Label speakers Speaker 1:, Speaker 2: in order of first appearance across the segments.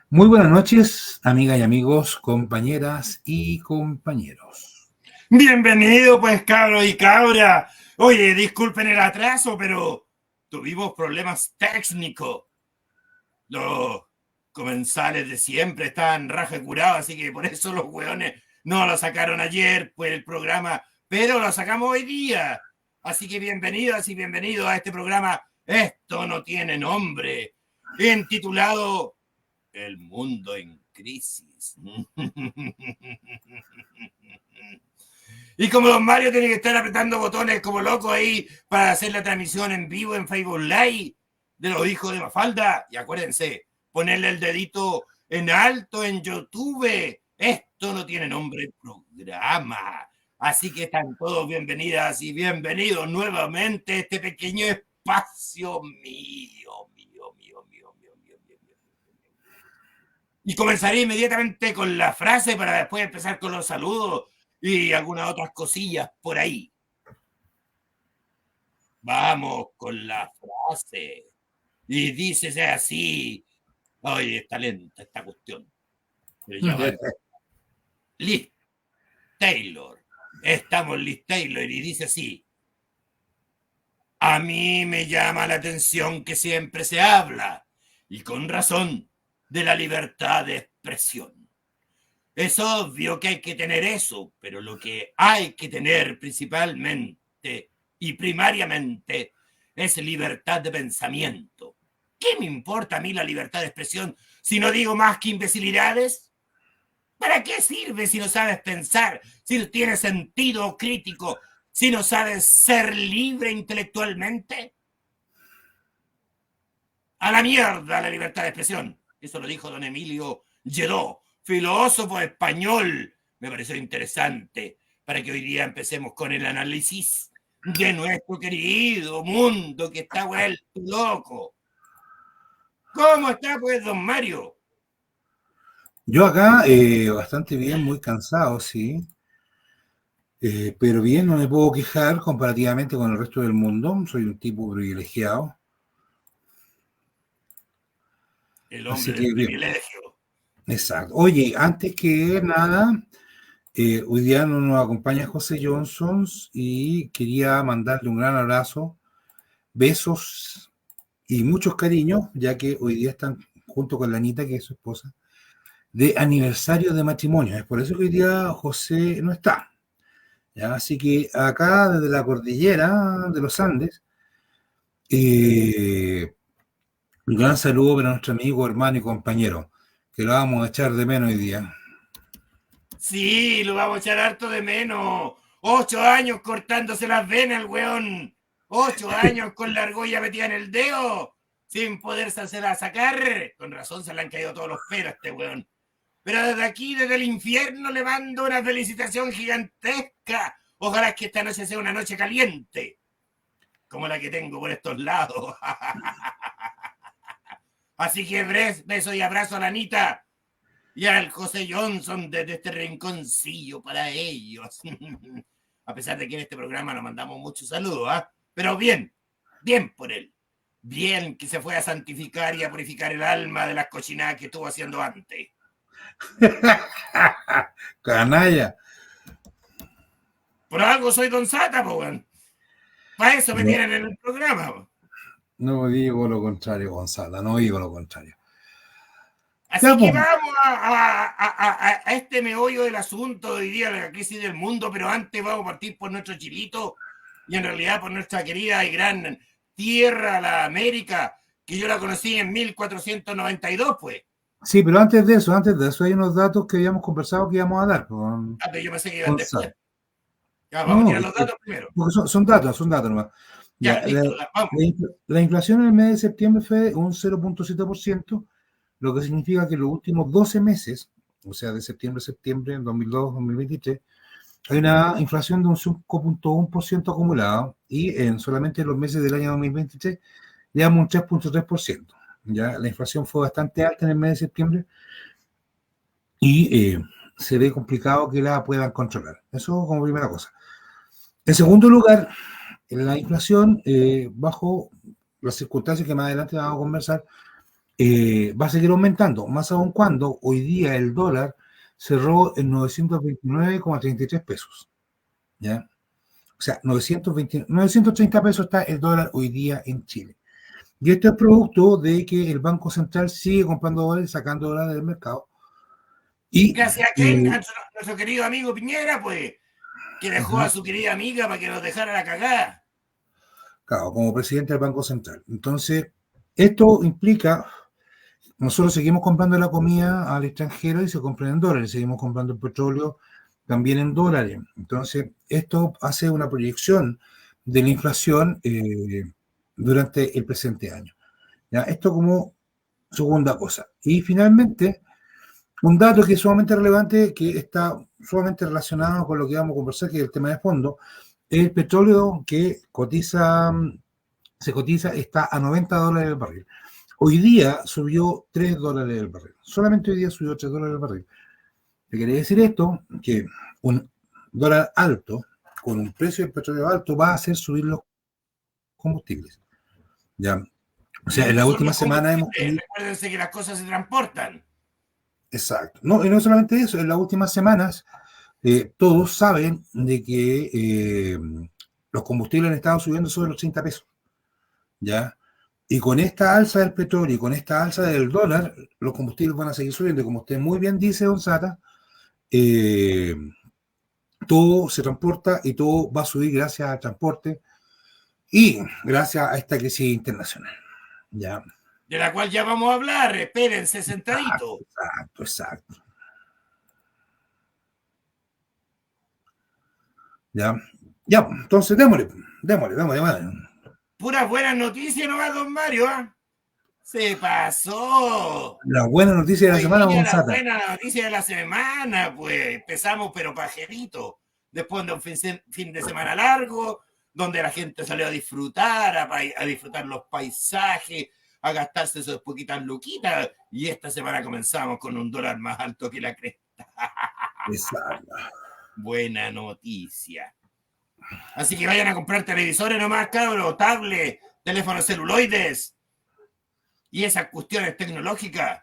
Speaker 1: Muy buenas noches, amigas y amigos, compañeras y compañeros.
Speaker 2: Bienvenido, pues, cabro y cabra. Oye, disculpen el atraso, pero tuvimos problemas técnicos. Los comensales de siempre estaban raja curados, así que por eso los hueones no lo sacaron ayer, pues el programa, pero lo sacamos hoy día. Así que bienvenidas y bienvenidos a este programa. Esto no tiene nombre. Intitulado El mundo en crisis. Y como don Mario tiene que estar apretando botones como loco ahí para hacer la transmisión en vivo en Facebook Live de los hijos de Mafalda. Y acuérdense, ponerle el dedito en alto en YouTube. Esto no tiene nombre programa. Así que están todos bienvenidas y bienvenidos nuevamente a este pequeño espacio mío. Y comenzaré inmediatamente con la frase para después empezar con los saludos y algunas otras cosillas por ahí. Vamos con la frase. Y dícese así. Oye, está lenta esta cuestión. Pero ya va. Liz Taylor. Estamos Liz Taylor y dice así. A mí me llama la atención que siempre se habla, y con razón, de la libertad de expresión. Es obvio que hay que tener eso, pero lo que hay que tener principalmente y primariamente es libertad de pensamiento. ¿Qué me importa a mí la libertad de expresión si no digo más que imbecilidades? ¿Para qué sirve si no sabes pensar, si no tienes sentido crítico, si no sabes ser libre intelectualmente? A la mierda la libertad de expresión. Eso lo dijo don Emilio Lledó, filósofo español. Me pareció interesante para que hoy día empecemos con el análisis de nuestro querido mundo que está vuelto loco. ¿Cómo está, pues, don Mario?
Speaker 1: Yo acá, bastante bien, muy cansado, sí, pero bien, no me puedo quejar comparativamente con el resto del mundo. Soy un tipo privilegiado,
Speaker 2: El
Speaker 1: así
Speaker 2: hombre del
Speaker 1: que bien,
Speaker 2: privilegio.
Speaker 1: exacto. Oye, antes que nada, hoy día nos acompaña José Johnson y quería mandarle un gran abrazo, besos y muchos cariños, ya que hoy día están junto con la Anita, que es su esposa, de aniversario de matrimonio. Es por eso que hoy día José no está. ¿Ya? Así que acá, desde la cordillera de los Andes, un gran saludo para nuestro amigo, hermano y compañero, que lo vamos a echar de menos hoy día.
Speaker 2: Sí, lo vamos a echar harto de menos. 8 años cortándose las venas, el weón. 8 años con la argolla metida en el dedo, sin poderse hacerla sacar. Con razón se le han caído todos los pelos a este weón. Pero desde aquí, desde el infierno, le mando una felicitación gigantesca. Ojalá que esta noche sea una noche caliente, como la que tengo por estos lados. Así que beso y abrazo a la Anita y al José Johnson desde este rinconcillo para ellos. A pesar de que en este programa nos mandamos muchos saludos, ¿eh? Pero bien, bien por él. Bien que se fue a santificar y a purificar el alma de las cochinadas que estuvo haciendo antes.
Speaker 1: Canalla.
Speaker 2: Por algo soy Don Sata, po, weón. Para eso me
Speaker 1: No,
Speaker 2: tienen en el programa, po.
Speaker 1: no digo lo contrario, Gonzalo, no digo lo contrario. Ya,
Speaker 2: Así que
Speaker 1: pues,
Speaker 2: vamos a este meollo del asunto de hoy día, de la crisis del mundo, pero antes vamos a partir por nuestro chilito y en realidad por nuestra querida y gran tierra, la América, que yo la conocí en 1492, pues.
Speaker 1: sí, pero antes de eso, hay unos datos que habíamos conversado que íbamos a dar con
Speaker 2: Pero yo pensé que iban después.
Speaker 1: Gonzalo.
Speaker 2: Ya, vamos a
Speaker 1: No,
Speaker 2: tirar los datos primero.
Speaker 1: porque son datos nomás.
Speaker 2: Ya,
Speaker 1: Ya,
Speaker 2: listo, vamos.
Speaker 1: la inflación en el mes de septiembre fue un 0,7%, lo que significa que en los últimos 12 meses, o sea, de septiembre a septiembre, en 2002-2023, hay una inflación de un 5,1% acumulado y en solamente los meses del año 2023 llevamos un 3,3%. Ya, la inflación fue bastante alta en el mes de septiembre y se ve complicado que la puedan controlar. Eso como primera cosa. En segundo lugar, la inflación, bajo las circunstancias que más adelante vamos a conversar, va a seguir aumentando, más aún cuando hoy día el dólar cerró en 929,33 pesos, ¿ya? O sea, 930 pesos está el dólar hoy día en Chile. Y esto es producto de que el Banco Central sigue comprando dólares, sacando dólares del mercado. Y,
Speaker 2: Gracias a quién, nuestro querido amigo Piñera, pues, que dejó a su querida amiga para que nos dejara la cagada.
Speaker 1: claro, como presidente del Banco Central. Entonces, esto implica, nosotros seguimos comprando la comida al extranjero y se compra en dólares, seguimos comprando el petróleo también en dólares. Entonces, esto hace una proyección de la inflación durante el presente año. ¿Ya? Esto como segunda cosa. Y finalmente, un dato que es sumamente relevante, que está sumamente relacionado con lo que vamos a conversar, que es el tema de fondo, es el petróleo que se cotiza, está a $90 el barril. Hoy día subió $3 el barril. Solamente hoy día subió $3 el barril. ¿Qué quiere decir esto? Que un dólar alto, con un precio del petróleo alto, va a hacer subir los combustibles. ¿Ya? O sea, en la última semana hemos tenido...
Speaker 2: Recuérdense que las cosas se transportan.
Speaker 1: Exacto. No, y no solamente eso, en las últimas semanas todos saben de que los combustibles han estado subiendo sobre los 30 pesos. ¿Ya? Y con esta alza del petróleo y con esta alza del dólar, los combustibles van a seguir subiendo. Y como usted muy bien dice, don Sata, todo se transporta y todo va a subir gracias al transporte y gracias a esta crisis internacional. ¿Ya?
Speaker 2: De la cual ya vamos a hablar, espérense sentadito.
Speaker 1: Exacto. Ya, entonces démosle.
Speaker 2: Puras buenas noticias nomás, don Mario, ¿eh? Se pasó.
Speaker 1: La buena noticia de la semana,
Speaker 2: La
Speaker 1: Gonzata.
Speaker 2: buena noticia de la semana, pues empezamos pero pajerito. Después de un fin de semana largo, donde la gente salió a disfrutar, a disfrutar los paisajes, a gastarse sus poquitas luquitas. Y esta semana comenzamos con un dólar más alto que la cresta.
Speaker 1: Exacto.
Speaker 2: Buena noticia. Así que vayan a comprar televisores nomás, cabros, tablets, teléfonos celuloides y esas cuestiones tecnológicas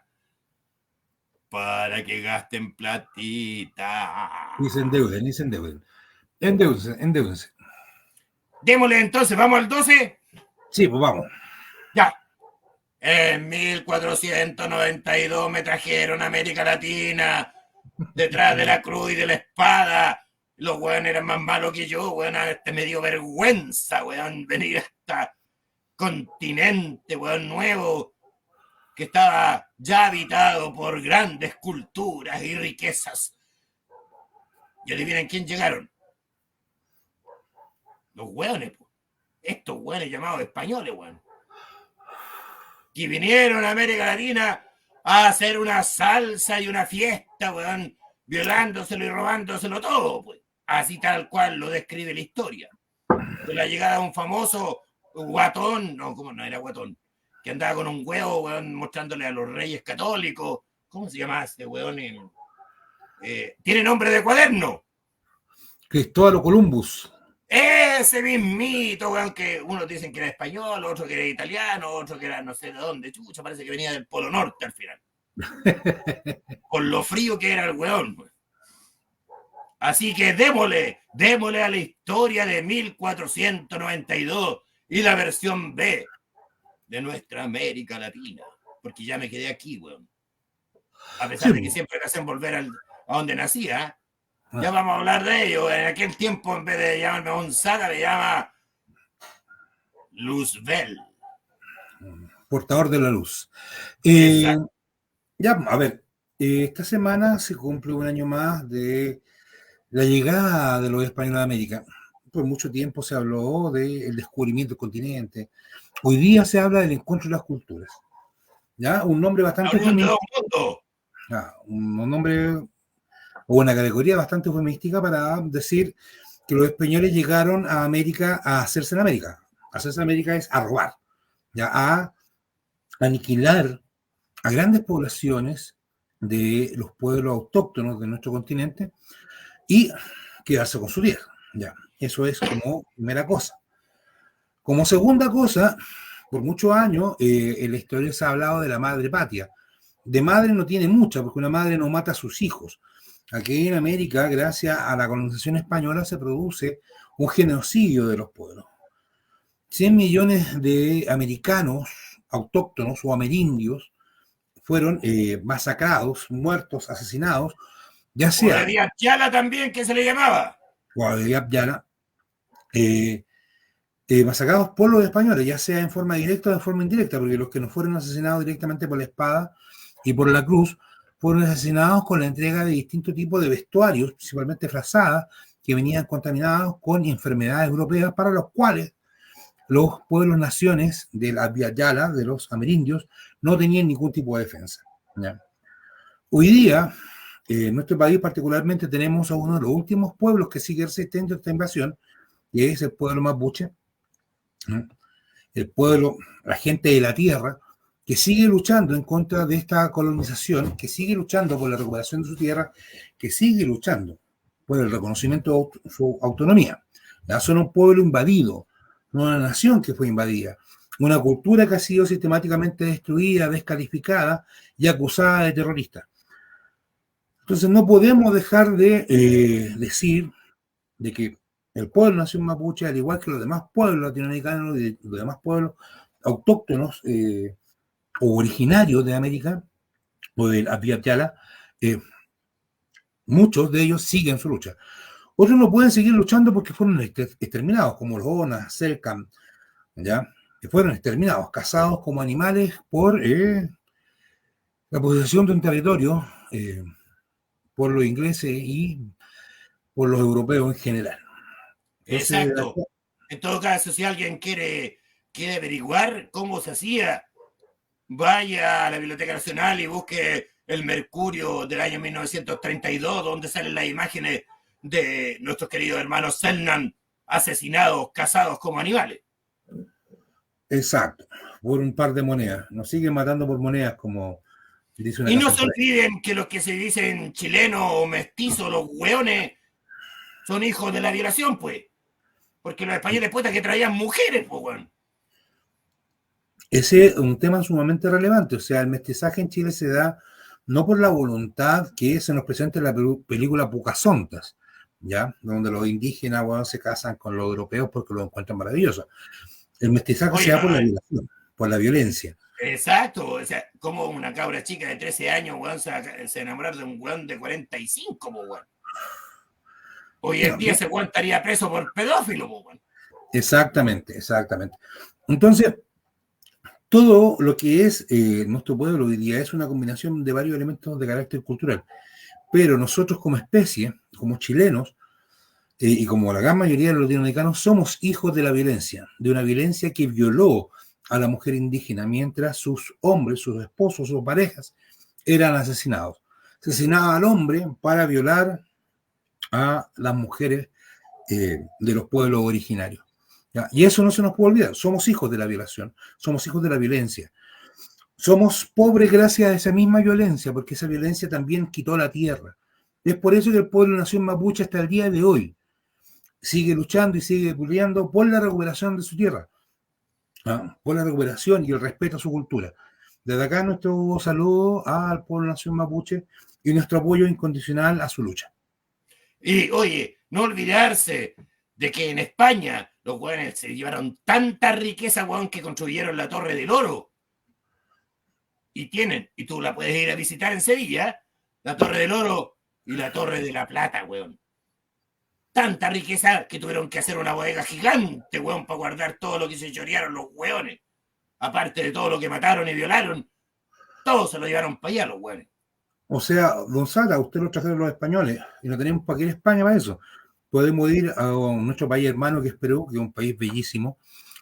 Speaker 2: para que gasten platita.
Speaker 1: Y se endeuden. Endeudense.
Speaker 2: Démosle entonces, ¿vamos al 12?
Speaker 1: Sí, pues vamos.
Speaker 2: Ya. En 1492 me trajeron a América Latina, detrás de la cruz y de la espada. Los weones eran más malos que yo, weón. Me dio vergüenza, weón, venir a este continente, weón, nuevo, que estaba ya habitado por grandes culturas y riquezas. Y adivinen quién llegaron. Los weones, pues. Estos weones llamados españoles, weón. Que vinieron a América Latina a hacer una salsa y una fiesta, weón, violándoselo y robándoselo todo, pues. Así tal cual lo describe la historia. De la llegada de un famoso guatón, no, ¿cómo no era guatón? Que andaba con un huevo, weón, mostrándole a los reyes católicos. ¿Cómo se llama ese weón? Tiene nombre de cuaderno.
Speaker 1: Cristóbal Columbus.
Speaker 2: Ese mismito, weón, que unos dicen que era español, otros que era italiano, otros que era no sé de dónde, chucha, parece que venía del Polo Norte al final. Con lo frío que era el weón, weón. Así que démosle a la historia de 1492 y la versión B de nuestra América Latina. Porque ya me quedé aquí, weón. A pesar de que siempre me hacen volver a donde nací, ¿eh? Ya vamos a hablar de ello. En aquel tiempo, en vez de llamarme Gonzaga, me llama Luzbel.
Speaker 1: Portador de la luz. Ya, a ver, esta semana se cumple un año más de la llegada de los españoles a América. Por mucho tiempo se habló del descubrimiento del continente. Hoy día se habla del encuentro de las culturas. ¿Ya? Un nombre bastante eufemístico. Un nombre o una categoría bastante eufemística para decir que los españoles llegaron a América a hacerse en América. Hacerse en América es a robar, ¿ya? A aniquilar a grandes poblaciones de los pueblos autóctonos de nuestro continente y quedarse con su tierra. Ya, eso es como primera cosa. Como segunda cosa, Por muchos años en la historia se ha hablado de la madre patria. De madre no tiene mucha, porque una madre no mata a sus hijos. Aquí en América, gracias a la colonización española, se produce un genocidio de los pueblos. 100 millones de americanos autóctonos o amerindios fueron masacrados, muertos, asesinados, ya
Speaker 2: O de
Speaker 1: sea
Speaker 2: Díaz Yala también, que se le llamaba.
Speaker 1: Guadalajara, Yana, masacrados por los españoles, ya sea en forma directa o en forma indirecta, porque los que no fueron asesinados directamente por la espada y por la cruz fueron asesinados con la entrega de distintos tipos de vestuarios, principalmente frazadas, que venían contaminados con enfermedades europeas para los cuales los pueblos naciones de la Via Yala, de los amerindios, no tenían ningún tipo de defensa. ¿Ya? Hoy día, en nuestro país particularmente, tenemos a uno de los últimos pueblos que sigue resistiendo esta invasión, que es el pueblo mapuche, ¿no? El pueblo, la gente de la tierra, que sigue luchando en contra de esta colonización, que sigue luchando por la recuperación de su tierra, que sigue luchando por el reconocimiento de su autonomía. Ya son un pueblo invadido, no una nación que fue invadida, una cultura que ha sido sistemáticamente destruida, descalificada y acusada de terrorista. Entonces no podemos dejar de decir de que el pueblo nación mapuche, al igual que los demás pueblos latinoamericanos y los demás pueblos autóctonos o originarios de América o de la Via Yala, muchos de ellos siguen su lucha. Otros no pueden seguir luchando porque fueron exterminados, como los Onas, Selkam, ¿ya? Que fueron exterminados, cazados como animales por la posesión de un territorio por los ingleses y por los europeos en general. Entonces,
Speaker 2: Exacto. En todo caso, si alguien quiere averiguar cómo se hacía, vaya a la Biblioteca Nacional y busque el Mercurio del año 1932, donde salen las imágenes de nuestros queridos hermanos Selknam asesinados, cazados como animales.
Speaker 1: exacto, por un par de monedas. Nos siguen matando por monedas, como dice una
Speaker 2: Y no
Speaker 1: canción
Speaker 2: se
Speaker 1: por ahí.
Speaker 2: olviden que los que se dicen chilenos o mestizos, los hueones, son hijos de la violación, pues. Porque los españoles putas que traían mujeres, pues, weón.
Speaker 1: Ese es un tema sumamente relevante. O sea, el mestizaje en Chile se da no por la voluntad que se nos presenta en la película Pocahontas, ¿ya? Donde los indígenas, bueno, se casan con los europeos porque los encuentran maravillosos. El mestizaje
Speaker 2: Oye,
Speaker 1: se da
Speaker 2: no,
Speaker 1: por
Speaker 2: no,
Speaker 1: la violación, por la violencia.
Speaker 2: exacto. O sea, como una cabra chica de 13 años, weón, se enamorar de un weón de 45, pues, weón. Hoy en
Speaker 1: Ya,
Speaker 2: día ese weón estaría preso por pedófilo, pues, weón.
Speaker 1: exactamente, exactamente. Entonces, todo lo que es nuestro pueblo hoy día es una combinación de varios elementos de carácter cultural. Pero nosotros como especie, como chilenos, y como la gran mayoría de los latinoamericanos, somos hijos de la violencia, de una violencia que violó a la mujer indígena mientras sus hombres, sus esposos, sus parejas eran asesinados. Se asesinaba al hombre para violar a las mujeres de los pueblos originarios. ¿Ya? Y eso no se nos puede olvidar. Somos hijos de la violación, somos hijos de la violencia. Somos pobres gracias a esa misma violencia, porque esa violencia también quitó la tierra. Es por eso que el pueblo nación mapuche hasta el día de hoy sigue luchando y sigue peleando por la recuperación de su tierra, ¿ah? Por la recuperación y el respeto a su cultura. Desde acá nuestro saludo al pueblo nación mapuche y nuestro apoyo incondicional a su lucha.
Speaker 2: Y oye, no olvidarse de que en España los weones se llevaron tanta riqueza, weón, que construyeron la Torre del Oro. Y tú la puedes ir a visitar en Sevilla, la Torre del Oro y la Torre de la Plata, weón. Tanta riqueza que tuvieron que hacer una bodega gigante, weón, para guardar todo lo que se chorearon los weones. Aparte de todo lo que mataron y violaron, todo se lo llevaron para allá los weones.
Speaker 1: O sea, don Sara, usted lo trajeron los españoles y no tenemos para qué ir a España para eso. Podemos ir a nuestro país hermano, que es Perú, que es un país bellísimo,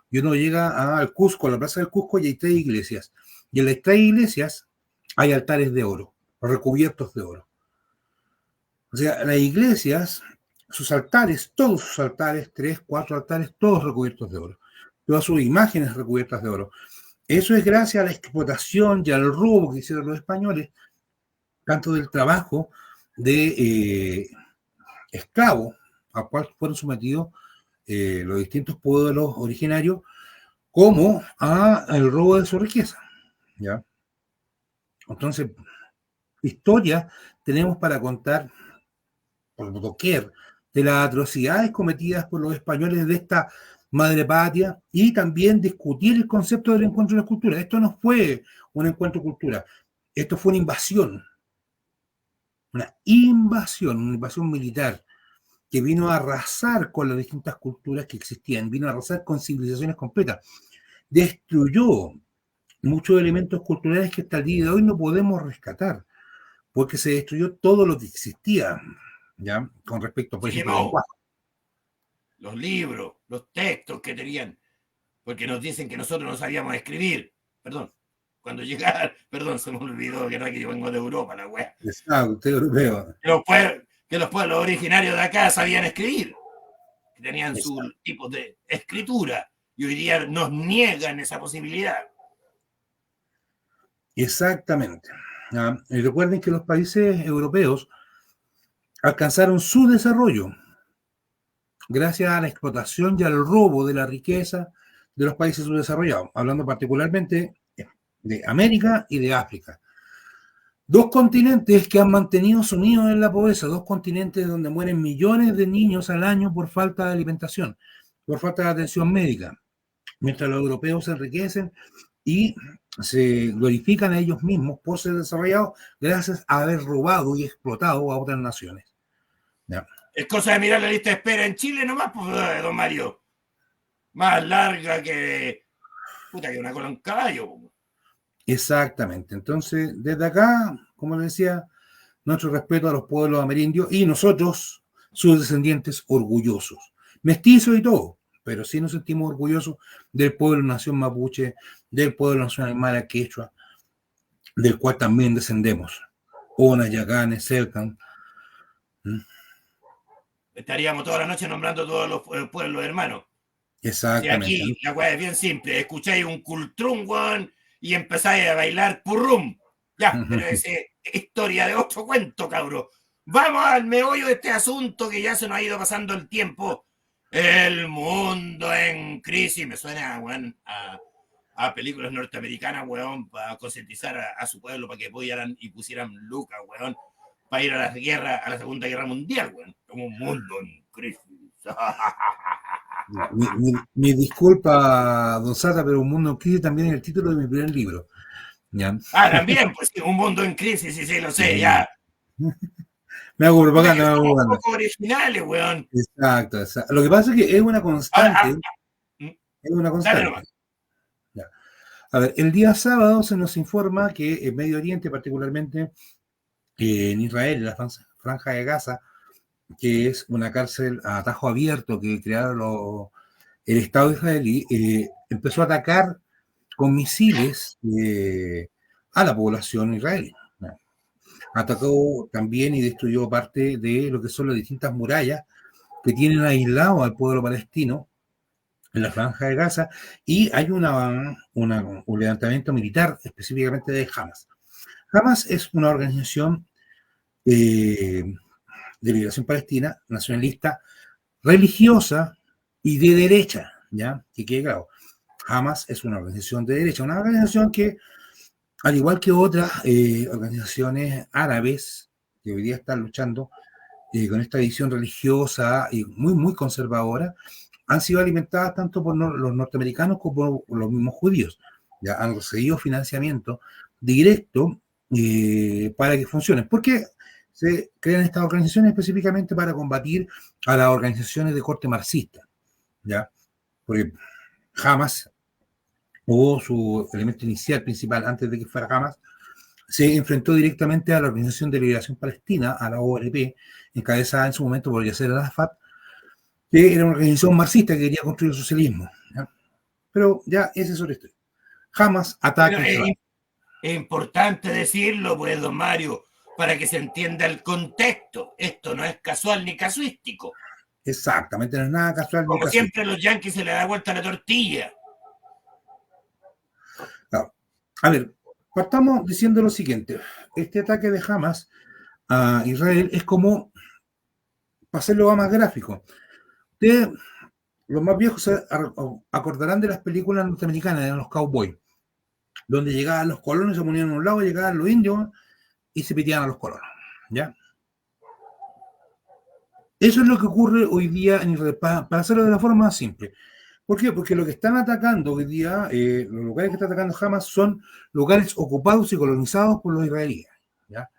Speaker 1: y uno llega al Cusco, a la Plaza del Cusco, y hay 3 iglesias. Y en las 3 iglesias hay altares de oro, recubiertos de oro. O sea, las iglesias, sus altares, todos sus altares, 3, 4 altares, todos recubiertos de oro. Todas sus imágenes recubiertas de oro. Eso es gracias a la explotación y al robo que hicieron los españoles, tanto del trabajo de esclavos, al cual fueron sometidos los distintos pueblos originarios, como a el robo de su riqueza, ¿ya? Entonces, historia tenemos para contar por doquier de las atrocidades cometidas por los españoles de esta madre patria y también discutir el concepto del encuentro de las culturas. Esto no fue un encuentro de cultura, esto fue una invasión militar que vino a arrasar con las distintas culturas que existían, vino a arrasar con civilizaciones completas, destruyó muchos elementos culturales que hasta el día de hoy no podemos rescatar, porque se destruyó todo lo que existía, ¿ya? Con respecto, por
Speaker 2: Se
Speaker 1: ejemplo, al
Speaker 2: quemó
Speaker 1: lenguaje.
Speaker 2: los libros, los textos que tenían, porque nos dicen que nosotros no sabíamos escribir. Perdón, cuando llegaron, perdón, se me olvidó que no es que yo vengo de Europa, la wea.
Speaker 1: Usted europeo.
Speaker 2: Que los pueblos originarios de acá sabían escribir, que tenían
Speaker 1: Exacto.
Speaker 2: sus tipos de escritura, y hoy día nos niegan esa posibilidad.
Speaker 1: Exactamente. Y recuerden que los países europeos alcanzaron su desarrollo gracias a la explotación y al robo de la riqueza de los países subdesarrollados, hablando particularmente de América y de África. Dos continentes que han mantenido sumidos en la pobreza, dos continentes donde mueren millones de niños al año por falta de alimentación, por falta de atención médica, mientras los europeos se enriquecen y se glorifican a ellos mismos por ser desarrollados gracias a haber robado y explotado a otras naciones. ¿Ya?
Speaker 2: Es cosa de mirar la lista de espera en Chile nomás, pues, don Mario. Más larga que puta que una cola en caballo.
Speaker 1: Exactamente. Entonces, desde acá, como les decía, nuestro respeto a los pueblos amerindios y nosotros, sus descendientes, orgullosos, mestizos y todo, pero sí nos sentimos orgullosos del pueblo nación mapuche, del pueblo nación aymara quechua, del cual también descendemos. Ona, Yaganes, Selcan.
Speaker 2: Estaríamos toda la noche nombrando todos los pueblos hermanos. Si
Speaker 1: Exactamente.
Speaker 2: aquí la weá es bien simple, escucháis un cultrún, weón, y empezáis a bailar purrum. Ya, pero esa es historia de otro cuento, cabro. Vamos al meollo de este asunto que ya se nos ha ido pasando el tiempo. El mundo en crisis. Me suena, weón, a películas norteamericanas, weón, para concientizar a su pueblo para que apoyaran y pusieran lucas, weón, para ir a la guerra, a la Segunda Guerra Mundial, weón. Como un mundo en crisis.
Speaker 1: Mi disculpa, don Sata, pero Un Mundo en Crisis también es el título de mi primer libro. ¿Ya?
Speaker 2: También, pues un mundo en crisis, sí, lo sé, ya.
Speaker 1: Me hago
Speaker 2: Puta que
Speaker 1: propaganda, me hago
Speaker 2: somos
Speaker 1: propaganda.
Speaker 2: poco originales, weón.
Speaker 1: Exacto, exacto. Lo que pasa es que es una
Speaker 2: Ahora,
Speaker 1: constante, es una
Speaker 2: dale
Speaker 1: constante.
Speaker 2: nomás.
Speaker 1: Ya. A ver, el día sábado se nos informa que en Medio Oriente, particularmente en Israel, en la Franja de Gaza, que es una cárcel a atajo abierto que crearon el Estado israelí, empezó a atacar con misiles a la población israelí. Atacó también y destruyó parte de lo que son las distintas murallas que tienen aislado al pueblo palestino en la Franja de Gaza, y hay un levantamiento militar específicamente de Hamas. Hamas es una organización de liberación palestina, nacionalista, religiosa y de derecha, ¿ya? Que quede claro. Hamas es una organización de derecha, una organización que, al igual que otras organizaciones árabes que hoy día están luchando con esta visión religiosa y muy, muy conservadora, han sido alimentadas tanto por los norteamericanos como por los mismos judíos. Ya han recibido financiamiento directo para que funcionen. Porque se crean estas organizaciones específicamente para combatir a las organizaciones de corte marxista. ¿Ya? Porque Hamas, o su elemento inicial principal antes de que fuera Hamas, se enfrentó directamente a la Organización de Liberación Palestina, a la OLP, encabezada en su momento por Yasser Arafat, que era una organización marxista que quería construir el socialismo. ¿Ya? Pero ya esa es otra historia. Jamás
Speaker 2: Bueno,
Speaker 1: ataca Israel.
Speaker 2: es importante decirlo, pues, don Mario, para que se entienda el contexto. Esto no es casual ni casuístico.
Speaker 1: Exactamente, no es nada casual ni
Speaker 2: Como
Speaker 1: casual.
Speaker 2: siempre, a los yanquis se le da vuelta la tortilla.
Speaker 1: Claro. A ver, partamos diciendo lo siguiente. Este ataque de Hamas a Israel es como, para hacerlo más gráfico, usted Los más viejos se acordarán de las películas norteamericanas, de los cowboys, donde llegaban los colonos, se ponían a un lado, llegaban los indios y se piteaban a los colonos. ¿Ya? Eso es lo que ocurre hoy día en Israel, para hacerlo de la forma más simple. ¿Por qué? Porque lo que están atacando hoy día, los lugares que está atacando Hamas son lugares ocupados y colonizados por los israelíes. ¿Ya?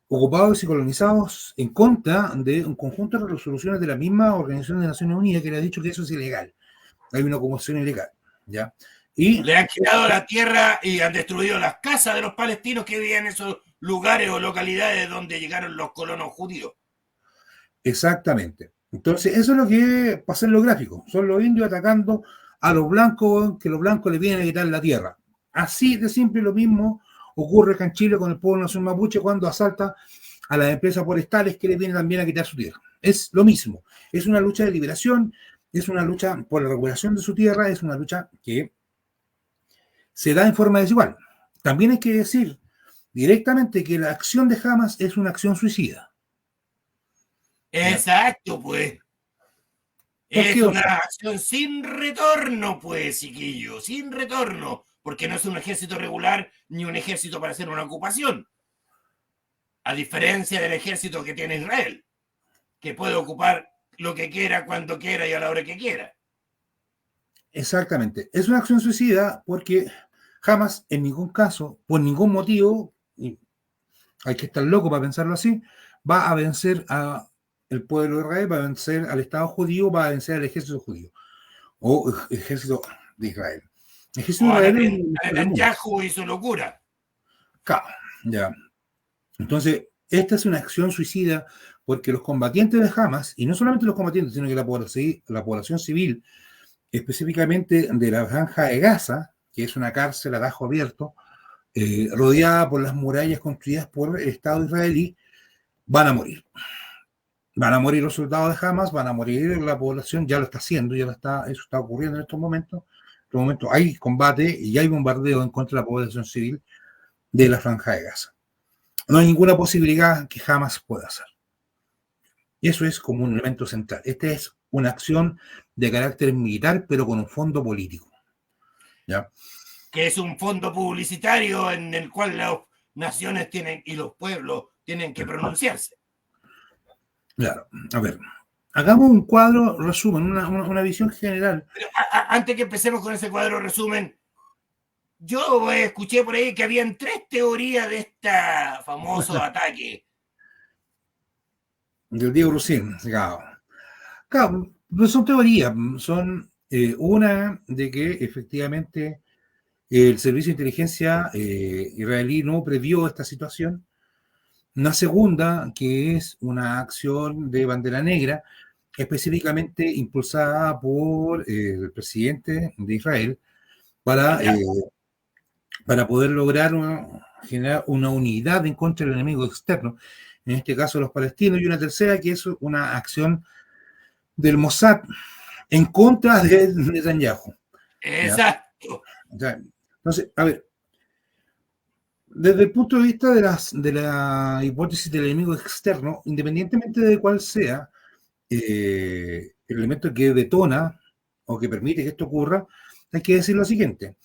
Speaker 1: Ocupados y colonizados en contra de un conjunto de resoluciones de la misma Organización de Naciones Unidas que le ha dicho que eso es ilegal. Hay una ocupación ilegal. ¿Ya? Y
Speaker 2: Le han quitado la tierra y han destruido las casas de los palestinos que vivían en esos lugares o localidades donde llegaron los colonos judíos.
Speaker 1: exactamente. Entonces, eso es lo que pasa en los gráficos. Son los indios atacando a los blancos, que los blancos le vienen a quitar la tierra. Así de simple, lo mismo ocurre acá en Chile con el pueblo nacional mapuche cuando asalta a las empresas forestales que le vienen también a quitar su tierra. Es lo mismo. Es una lucha de liberación, es una lucha por la recuperación de su tierra, es una lucha que se da en forma desigual. También hay que decir directamente que la acción de Hamas es una acción suicida. ¿Ya?
Speaker 2: Exacto, pues.
Speaker 1: ¿Por
Speaker 2: Es
Speaker 1: qué? O
Speaker 2: una
Speaker 1: sea,
Speaker 2: acción sin retorno, pues, chiquillo, sin retorno, porque no es un ejército regular ni un ejército para hacer una ocupación, a diferencia del ejército que tiene Israel, que puede ocupar lo que quiera, cuando quiera y a la hora que quiera.
Speaker 1: exactamente. Es una acción suicida porque Hamas en ningún caso, por ningún motivo, y hay que estar loco para pensarlo así, va a vencer al pueblo de Israel, va a vencer al Estado judío, va a vencer al ejército judío o ejército de Israel. El ejército
Speaker 2: O
Speaker 1: de
Speaker 2: a
Speaker 1: Israel es un mundo.
Speaker 2: Netanyahu y su locura.
Speaker 1: Claro, ya. Entonces, esta es una acción suicida porque los combatientes de Hamas, y no solamente los combatientes, sino que la población civil, específicamente de la Franja de Gaza, que es una cárcel a tajo abierto, rodeada por las murallas construidas por el Estado israelí, van a morir. Van a morir los soldados de Hamas, van a morir la población, ya lo está haciendo, eso está ocurriendo en estos momentos. En estos momentos hay combate y hay bombardeo en contra de la población civil de la Franja de Gaza. No hay ninguna posibilidad que Hamas pueda hacer. Y eso es como un elemento central. Esta es una acción de carácter militar, pero con un fondo político. ¿Ya?
Speaker 2: Que es un fondo publicitario en el cual las naciones tienen y los pueblos tienen que pronunciarse.
Speaker 1: Claro. A ver, hagamos un cuadro resumen, una visión general.
Speaker 2: Pero antes que empecemos con ese cuadro resumen, yo escuché por ahí que habían 3 teorías de este famoso ataque.
Speaker 1: Del Diego Rusín. Claro. Claro, no son teorías, son una de que efectivamente el servicio de inteligencia israelí no previó esta situación. Una segunda, que es una acción de bandera negra, específicamente impulsada por el presidente de Israel para, para poder lograr generar una unidad en contra del enemigo externo, en este caso los palestinos, y una tercera, que es una acción del Mossad en contra de Netanyahu. ¿Ya?
Speaker 2: Exacto.
Speaker 1: Entonces, a ver, desde el punto de vista de la hipótesis del enemigo externo, independientemente de cuál sea el elemento que detona o que permite que esto ocurra, hay que decir lo siguiente.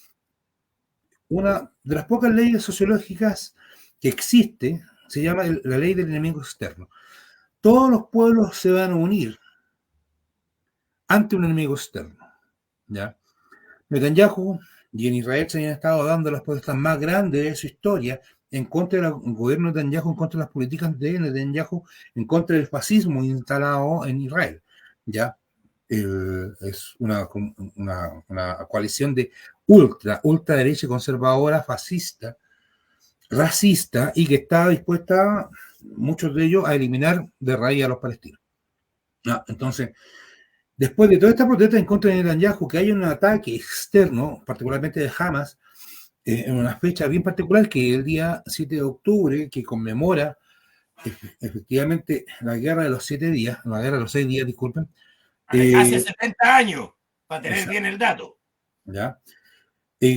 Speaker 1: Una de las pocas leyes sociológicas que existe se llama la ley del enemigo externo. Todos los pueblos se van a unir ante un enemigo externo. ¿Ya? Netanyahu y en Israel se han estado dando las protestas más grandes de su historia en contra del gobierno de Netanyahu, en contra de las políticas de Netanyahu, en contra del fascismo instalado en Israel. ¿Ya? Es una coalición de ultraderecha conservadora, fascista, racista, y que está dispuesta, muchos de ellos, a eliminar de raíz a los palestinos. Entonces, después de toda esta protesta en contra de Netanyahu, que hay un ataque externo, particularmente de Hamas, en una fecha bien particular, que es el día 7 de octubre, que conmemora efectivamente la guerra de los 7 días, la guerra de los 6 días, disculpen.
Speaker 2: Hace 70 años, para tener bien el dato.
Speaker 1: ¿Ya?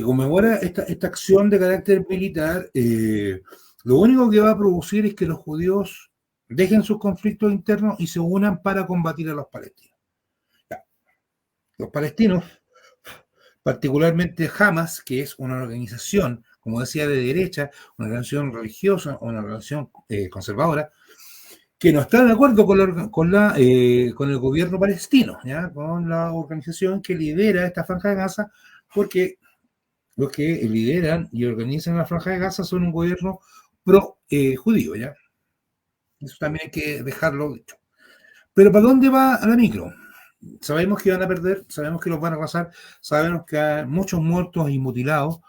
Speaker 1: Conmemora esta acción de carácter militar. Lo único que va a producir es que los judíos dejen sus conflictos internos y se unan para combatir a los palestinos. ¿Ya? Los palestinos, particularmente Hamas, que es una organización, como decía, de derecha, una organización religiosa, una organización conservadora, que no está de acuerdo con el gobierno palestino, ¿ya? Con la organización que lidera esta franja de Gaza, porque los que lideran y organizan la franja de Gaza son un gobierno pro-judío, ¿ya? Eso también hay que dejarlo dicho. Pero ¿para dónde va la micro? Sabemos que van a perder, sabemos que los van a arrasar, sabemos que hay muchos muertos y mutilados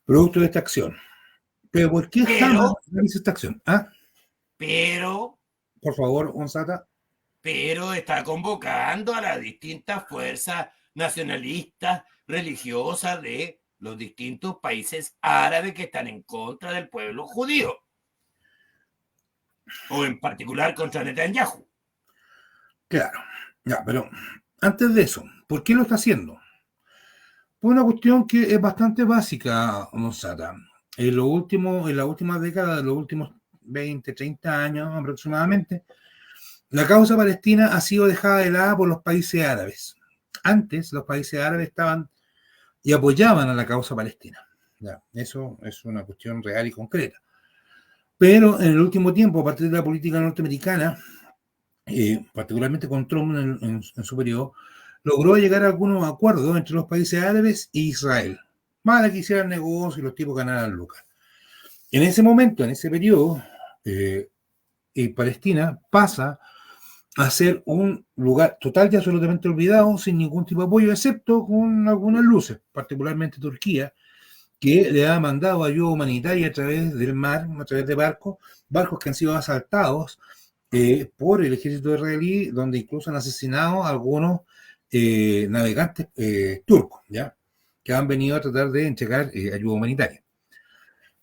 Speaker 1: producto de esta acción. Pero ¿por qué Hamas
Speaker 2: Pero,
Speaker 1: realiza esta acción? ¿Ah?
Speaker 2: pero,
Speaker 1: Por favor, Gonzata.
Speaker 2: pero está convocando a las distintas fuerzas nacionalistas, religiosas de los distintos países árabes que están en contra del pueblo judío, o en particular contra Netanyahu.
Speaker 1: Claro, ya, pero antes de eso, ¿por qué lo está haciendo? Por una cuestión que es bastante básica, Gonzata. En la última década, de los últimos 20, 30 años aproximadamente, la causa palestina ha sido dejada de lado por los países árabes. Antes los países árabes estaban y apoyaban a la causa palestina. Ya, eso es una cuestión real y concreta. Pero en el último tiempo, a partir de la política norteamericana, particularmente con Trump en su periodo, logró llegar a algunos acuerdos entre los países árabes e Israel. Más de que hicieran negocios y los tipos ganaran lucas. En ese momento, en ese periodo, Palestina pasa a ser un lugar total y absolutamente olvidado, sin ningún tipo de apoyo, excepto con algunas luces, particularmente Turquía, que le ha mandado ayuda humanitaria a través del mar, a través de barcos que han sido asaltados por el ejército israelí, donde incluso han asesinado a algunos navegantes turcos, ¿ya? Que han venido a tratar de entregar ayuda humanitaria.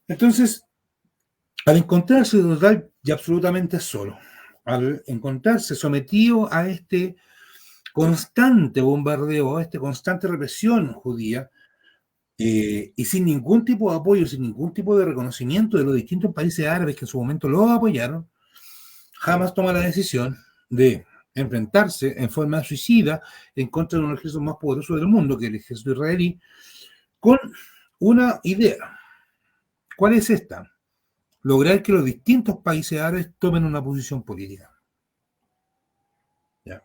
Speaker 1: Entonces, al encontrarse total y absolutamente solo, al encontrarse sometido a este constante bombardeo, a esta constante represión judía, y sin ningún tipo de apoyo, sin ningún tipo de reconocimiento de los distintos países árabes que en su momento lo apoyaron, Hamas toma la decisión de enfrentarse en forma suicida en contra de uno de los ejércitos más poderosos del mundo, que es el ejército israelí, con una idea. ¿Cuál es esta? Lograr que los distintos países árabes tomen una posición política. ¿Ya?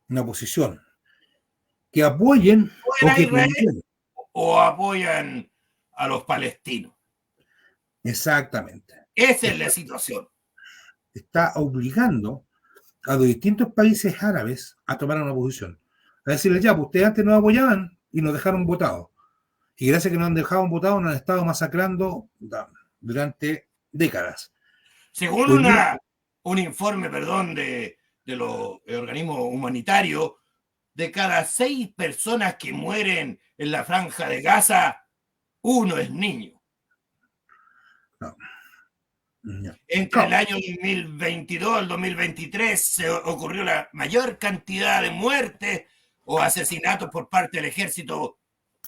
Speaker 1: Una posición que apoyen
Speaker 2: ¿Apoyan
Speaker 1: o
Speaker 2: a
Speaker 1: que
Speaker 2: Israel
Speaker 1: condenen.
Speaker 2: o apoyan a los palestinos?
Speaker 1: Exactamente.
Speaker 2: Esa es la
Speaker 1: Está,
Speaker 2: situación.
Speaker 1: está obligando a los distintos países árabes a tomar una posición. A decirles, ya, pues ustedes antes nos apoyaban y nos dejaron votados. Y gracias a que nos han dejado votados, nos han estado masacrando durante décadas.
Speaker 2: Según
Speaker 1: Hoy día,
Speaker 2: un informe, perdón, de los organismos humanitarios, de cada 6 personas que mueren en la franja de Gaza, uno es niño.
Speaker 1: no, no.
Speaker 2: Entre el año 2022 y el 2023 se ocurrió la mayor cantidad de muertes o asesinatos por parte del ejército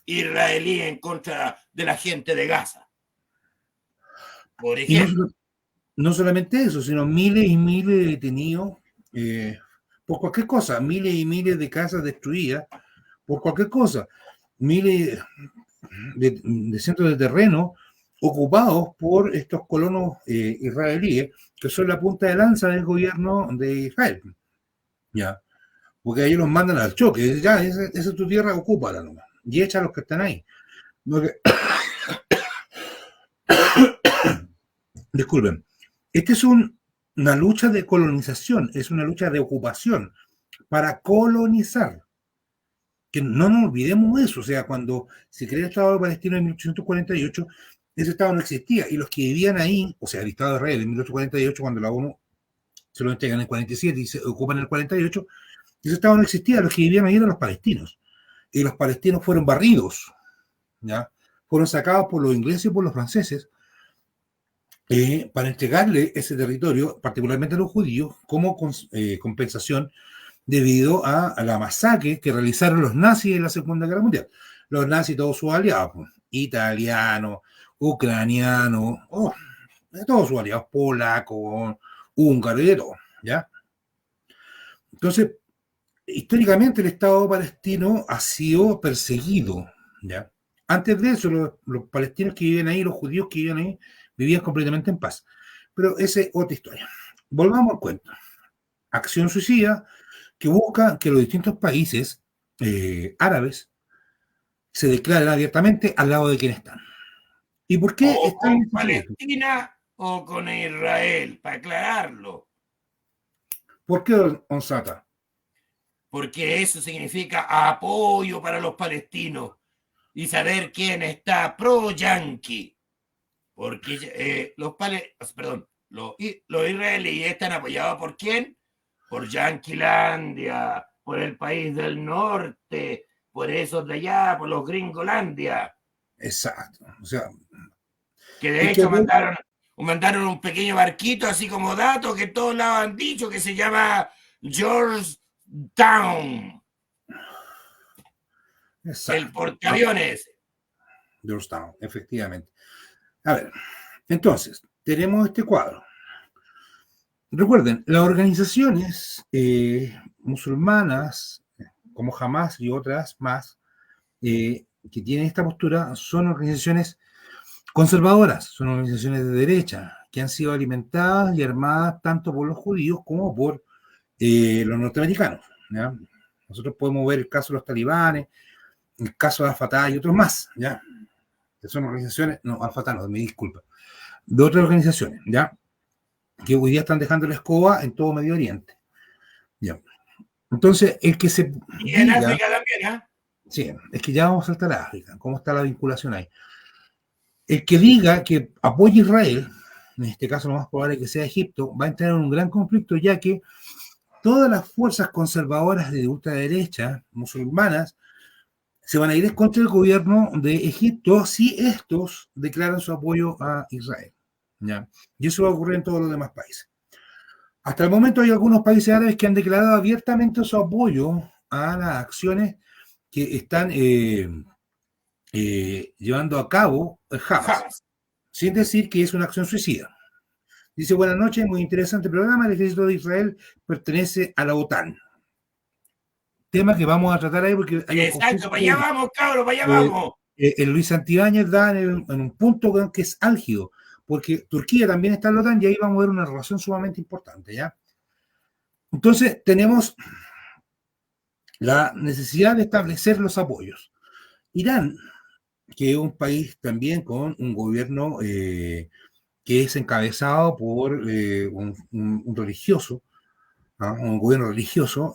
Speaker 2: israelí en contra de la gente de Gaza. Por
Speaker 1: Y no,
Speaker 2: ejemplo,
Speaker 1: no solamente eso, sino miles y miles de detenidos por cualquier cosa, miles y miles de casas destruidas por cualquier cosa, miles de centros de terreno ocupados por estos colonos israelíes, que son la punta de lanza del gobierno de Israel. ¿Ya? Porque ellos los mandan al choque, ya, esa es tu tierra, ocúpala nomás, y echa a los que están ahí. No que, disculpen, esta es una lucha de colonización, es una lucha de ocupación para colonizar. Que no nos olvidemos de eso, o sea, cuando se creó el Estado palestino en 1848, ese Estado no existía, y los que vivían ahí, o sea, el Estado de Israel en 1848, cuando la ONU se lo entregan en el 47 y se ocupan en el 48, ese Estado no existía, los que vivían ahí eran los palestinos, y los palestinos fueron barridos, ¿ya? Fueron sacados por los ingleses y por los franceses, para entregarle ese territorio, particularmente a los judíos, como compensación debido a la masacre que realizaron los nazis en la Segunda Guerra Mundial. Los nazis, todos sus aliados, pues, italianos, ucranianos, todos sus aliados, polacos, húngaros y de todo, ¿ya? Entonces, históricamente el Estado palestino ha sido perseguido, ¿ya? Antes de eso, los palestinos que viven ahí, los judíos que viven ahí, vivían completamente en paz. Pero esa es otra historia. Volvamos al cuento. Acción suicida que busca que los distintos países árabes se declaren abiertamente al lado de quienes están. ¿Y por qué
Speaker 2: O
Speaker 1: están en
Speaker 2: con
Speaker 1: ese proyecto?
Speaker 2: Palestina o con Israel, para aclararlo.
Speaker 1: ¿Por qué, Onsata?
Speaker 2: Porque eso significa apoyo para los palestinos y saber quién está pro-yanqui. Porque los israelíes están apoyados ¿por quién? Por Yanquilandia, por el país del norte, por esos de allá, por los Gringolandia.
Speaker 1: Exacto. O sea,
Speaker 2: Que de
Speaker 1: es que
Speaker 2: hecho mandaron un pequeño barquito, así como dato, que todos lo han dicho, que se llama Georgetown, el
Speaker 1: exacto.
Speaker 2: portaaviones.
Speaker 1: Georgetown, efectivamente. A ver, entonces, tenemos este cuadro. Recuerden, las organizaciones musulmanas, como Hamas y otras más, que tienen esta postura, son organizaciones conservadoras, son organizaciones de derecha, que han sido alimentadas y armadas tanto por los judíos como por los norteamericanos, ¿ya? Nosotros podemos ver el caso de los talibanes, el caso de Al-Fatah y otros más, ¿ya? Que son organizaciones, no, Al-Fatah no, me disculpa, de otras organizaciones, ¿ya? Que hoy día están dejando la escoba en todo Medio Oriente, ¿ya? Entonces, el que se
Speaker 2: Y en
Speaker 1: diga,
Speaker 2: África también, ¿eh?
Speaker 1: sí, es que ya vamos a saltar a África, ¿cómo está la vinculación ahí? El que diga que apoya a Israel, en este caso lo más probable es que sea Egipto, va a entrar en un gran conflicto, ya que todas las fuerzas conservadoras de ultraderecha musulmanas se van a ir en contra del gobierno de Egipto si estos declaran su apoyo a Israel, ¿ya? Y eso va a ocurrir en todos los demás países. Hasta el momento hay algunos países árabes que han declarado abiertamente su apoyo a las acciones que están llevando a cabo Hamas,
Speaker 2: Jamás.
Speaker 1: sin decir que es una acción suicida. Dice, buenas noches, muy interesante programa, el ejército de Israel pertenece a la OTAN. Tema que vamos a tratar ahí porque hay un
Speaker 2: Exacto,
Speaker 1: conflicto.
Speaker 2: para allá vamos, cabros, para allá vamos.
Speaker 1: El Luis Santibáñez da en un punto que es álgido, porque Turquía también está en la OTAN y ahí vamos a ver una relación sumamente importante, ¿ya? Entonces, tenemos la necesidad de establecer los apoyos. Irán, que es un país también con un gobierno que es encabezado por un religioso, ¿no? Un gobierno religioso,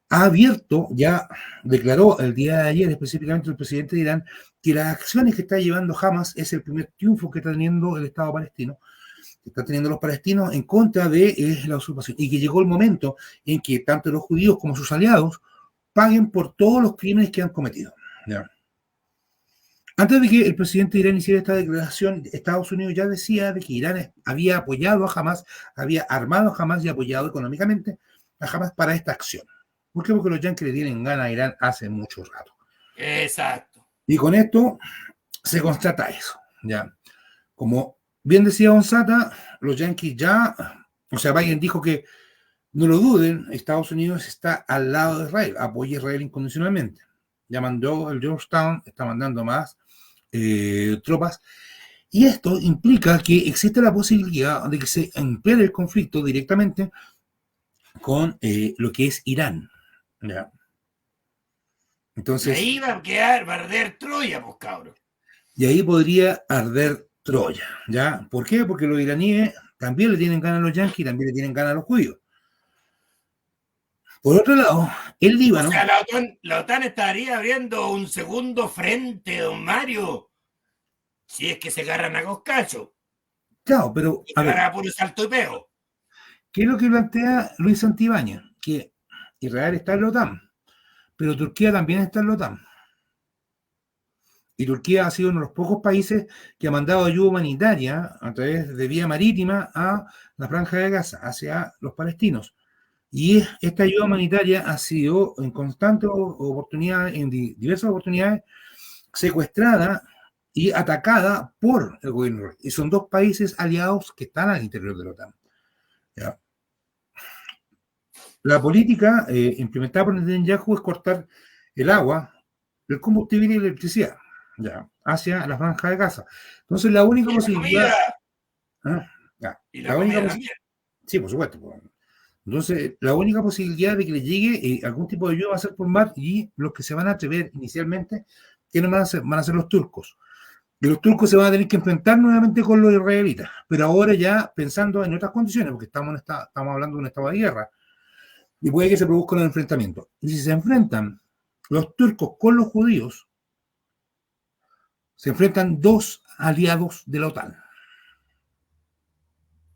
Speaker 1: ha abierto, ya declaró el día de ayer específicamente el presidente de Irán, que las acciones que está llevando Hamas es el primer triunfo que está teniendo el Estado palestino, que está teniendo los palestinos en contra de la usurpación, y que llegó el momento en que tanto los judíos como sus aliados paguen por todos los crímenes que han cometido, ¿ya? Antes de que el presidente de Irán hiciera esta declaración, Estados Unidos ya decía de que Irán había apoyado a Hamas, había armado a Hamas y apoyado económicamente a Hamas para esta acción. ¿Por qué? Porque los yanquis le tienen ganas a Irán hace mucho rato.
Speaker 2: Exacto.
Speaker 1: Y con esto se constata eso, ¿ya? Como bien decía Onsata, los yanquis ya, o sea, Biden dijo que no lo duden, Estados Unidos está al lado de Israel, apoya a Israel incondicionalmente. Ya mandó el Georgetown, está mandando más tropas. Y esto implica que existe la posibilidad de que se emplee el conflicto directamente con lo que es Irán, ¿ya?
Speaker 2: Y
Speaker 1: Entonces,
Speaker 2: ahí va a arder Troya, pues, cabros.
Speaker 1: y ahí podría arder Troya, ¿ya? ¿Por qué? Porque los iraníes también le tienen ganas a los yanquis, también le tienen ganas a los judíos. Por otro lado, el
Speaker 2: O
Speaker 1: Líbano,
Speaker 2: sea, la OTAN estaría abriendo un segundo frente, don Mario, si es que se agarran a Coscacho.
Speaker 1: claro, pero
Speaker 2: Y
Speaker 1: a
Speaker 2: se
Speaker 1: ver,
Speaker 2: agarran a puro salto y peo.
Speaker 1: ¿qué es lo que plantea Luis Santibáñez? Que Israel está en la OTAN, pero Turquía también está en la OTAN. Y Turquía ha sido uno de los pocos países que ha mandado ayuda humanitaria a través de vía marítima a la Franja de Gaza, hacia los palestinos. Y esta ayuda humanitaria ha sido en constante oportunidad, en diversas oportunidades, secuestrada y atacada por el gobierno. Y son dos países aliados que están al interior de la OTAN, ¿ya? la política implementada por Netanyahu es cortar el agua, el combustible y la electricidad, ya, hacia la franja de Gaza. Entonces, la única
Speaker 2: Y la
Speaker 1: posibilidad.
Speaker 2: comida.
Speaker 1: ¿Ah? Ya,
Speaker 2: Y la
Speaker 1: la única
Speaker 2: comida también.
Speaker 1: sí, por supuesto. Entonces, la única posibilidad de que le llegue algún tipo de ayuda va a ser por mar y los que se van a atrever inicialmente, ¿quiénes van a ser los turcos? Y los turcos se van a tener que enfrentar nuevamente con los israelitas, pero ahora ya pensando en otras condiciones, porque estamos hablando de un estado de guerra, y puede que se produzca un enfrentamiento. Y si se enfrentan los turcos con los judíos, se enfrentan dos aliados de la OTAN.